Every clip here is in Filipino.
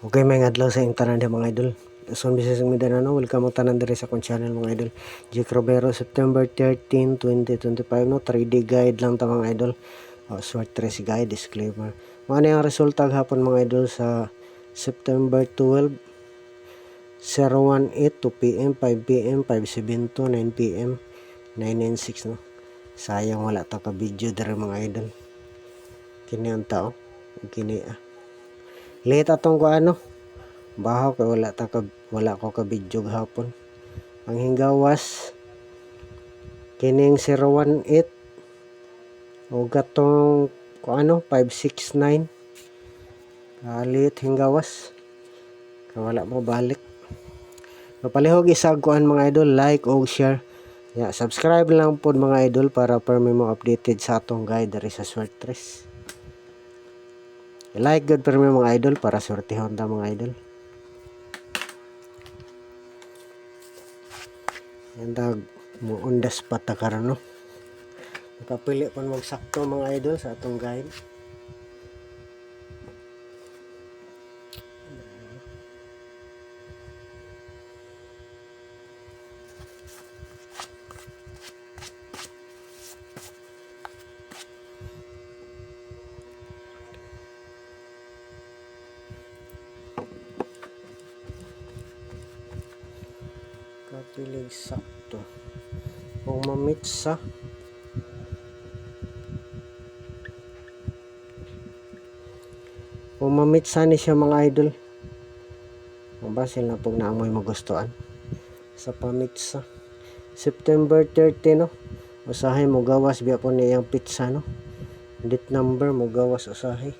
Okay, may adlaw sa tanan mga idol. Son Bisayas ug Mindanao, welcome mo tanan diri sa akong channel mga idol. Jake Robero, September 13, 2025 no, 3D guide lang ta mga idol. Short trace guide, disclaimer. Mga ang resulta hapon mga idol sa September 12, 018, 2 PM, 5 PM, 5:72, 9 PM, 9:96 no. Sayang wala ta ka video diri mga idol. Kini ang tao, kini late atong ko ano. Bahaw kay wala ko ka video hapon. Ang hinggawas kining 018 o gatong ko ano 569 kalit hinggawas kay wala mo balik. Mapalihog isag kuan mga idol, like o share. Subscribe lang po mga idol para permi mo updated sa atong guide diri sa short trace. Like good permi mga idol para sortihon ta mga idol. Yandag mo undas patakaran no. Nakapili pa magsakto mga idol sa atong guide. Kapilig sakto. Kung mamitsa ni siya mga idol. Mabasil na pag naamoy magustuhan sa pamitsa. September 30 no. Usahay mo gawas biya po niyang pizza no. Date number mo gawas usahay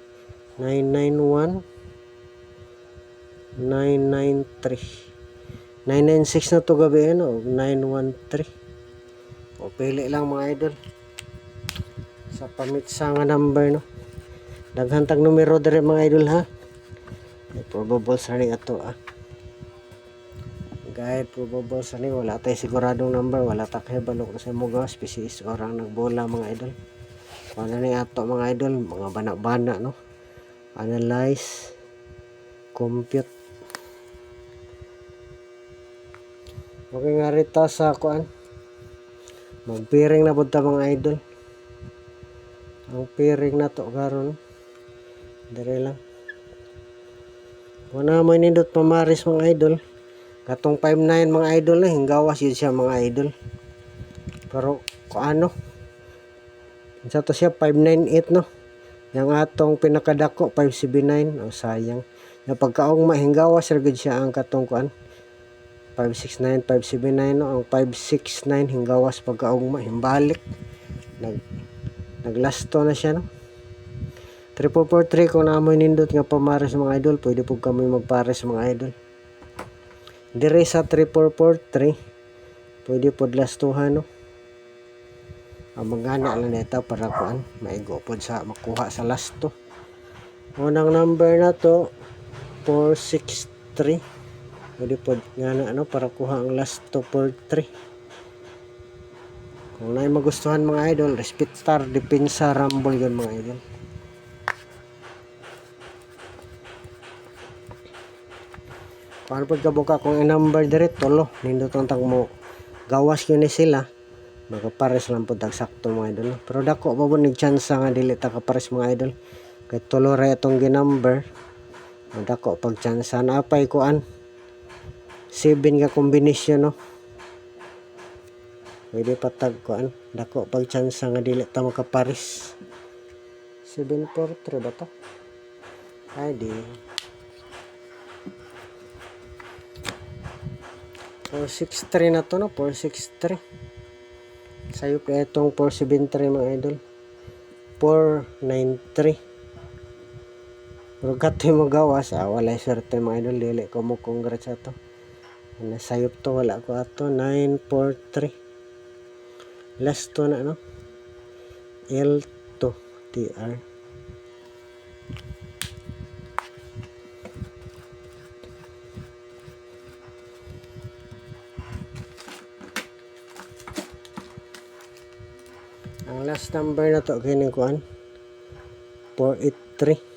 991 993 996 na to gabi no. 913 o pili lang mga idol sa pamitsa nga number no. Daghantag numero diri mga idol ha. Probable sa ni ato guide probable sa ni wala tay siguradong number, wala ta kay balok sa muga species orang nagbola mga idol. Wala ni ato mga idol, mga bana-bana no. Analyze, compute. Okay nga rita sa kuan. Magpiring na pud ta mga idol. Ang piring na to karon dire lang. Wala mo nindot pamaris mga idol. Katong 59 mga idol na hinggawas yun siya mga idol. Pero ano? Sa to siya 598 no. Yang atong pinakadako 579 o sayang. Na pagkaong mahinggawas ra gid siya ang katong kuan. 569 579 no, ang 569 hinggawas pagkaong mahimbalik. Naglasto na siya no. 3443 kung naamoy nindot nga pamares mga idol, pwede po kami magpares mga idol. Dire sa 3443 pwede po lastuhan no. Ang magana lang neta para kuan maigo po sa makuha sa lasto. Unang number na to 463 pwede po nga na ano para kuha ang lasto 43. Kung na magustuhan mga idol, Respect Star, Depensa, Rumble yun mga idol. Paano pag kabuka kung i-number dire tolo, nindot ang tag mo gawas yun ni sila, magapares lang po tag sakto mga idol. Pero dako pa po nag-chance nga dili ta kapares mga idol. Kay tolo ra itong ginumber. Dako pag chance na apay kuan 7 ka kombinasyon no. Pwede patag kuan dako pag chance nga dili ta makapares. 743 ba to? Ay di 463 na to no, 463. Sayo pa itong 473 mga idol. 493. Pero gato yung magawas, wala swerte mga idol, dili ko mo congrats ato. Nasayop to, wala ko ato, 943. Last to na no, L2 TR. Ang last number na to kini kuan 483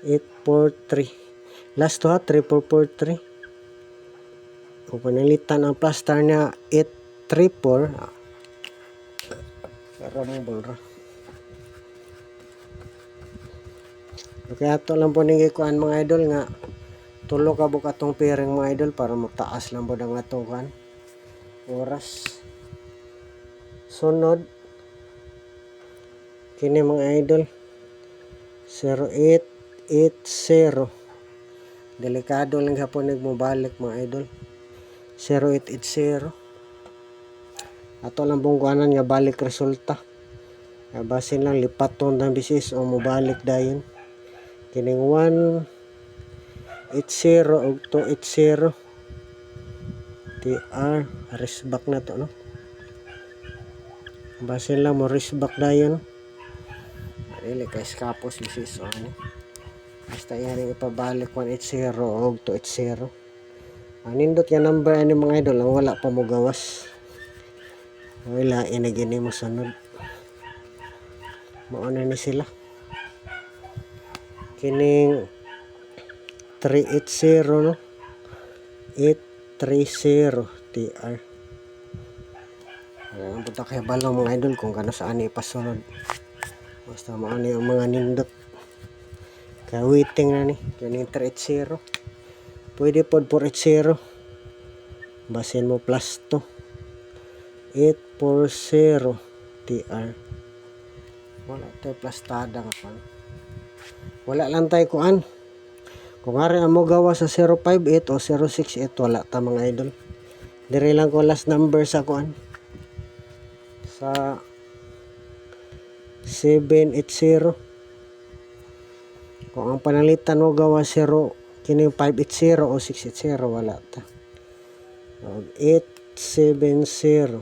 843 Last to ha, 3443. Kung panalitan ang plus star niya 834. Karambol ra. Okay, ato lang po nang ikuan mga idol nga tulo ka buka tong pairing mga idol para magtaas lang po ang atong kuan oras. Sunod kini mga idol 0880. Delikado lang hapon nagmobalik mga idol. 0880. Ato lang pong kuanan nga balik resulta. Basin lang lipaton ng bisis o mobalik dayon. Kining 180 ug 280. TR risk back na to no. Basin lang mo risk back dayon. Dili kay skapos bisis o ano. Basta yan ipabalik 180 o 280. Ang nindot nga number ani mga idol ang wala pa mo gawas. Wala inagini mo sunod. Mauna ni sila. Kining 380 no. 830 TR. Ang punta kay balo mga idol kung kano saan ipasunod. Basta mauna yung mga nindot. Kaya waiting na ni. Kining 380. Pwede pod 480. Basin mo plus 2. 840 TR. Wala tayo plastada nga pa. Wala lang tayo kuan. Kung nga mo gawa sa 058 o 068 wala ta mga idol. Dire lang ko last number sa kuan. Sa 780. Kung ang panalitan mo gawa 0 kini 580 o 680 wala ta. 870.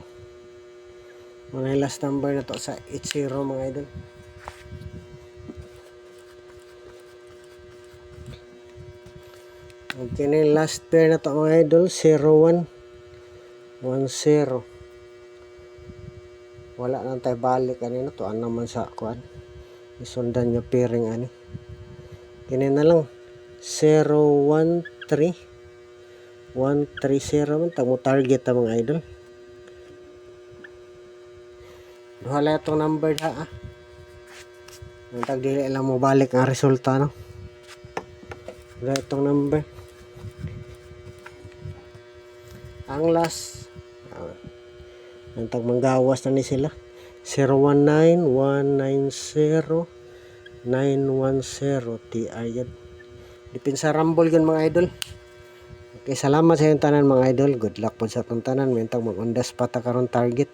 Mga last number na to sa 80 mga idol. Okay na last pair na to mga idol 0110. Wala nang tayo balik kanina to an naman sa kuan. Isundan nyo pairing ani. Kini na lang 013 130 man tag mo target ta mga idol. Wala itong number ha. Ang tagdili lang mo balik ang resulta no. Wala itong number. Ang last ang tag manggawas na ni sila 019 190 910 TR yan. Dipinsa rumble yun mga idol. Okay, salamat sa yung tanan mga idol. Good luck po sa itong tanan. Mentang mag-undas pa ta karon target.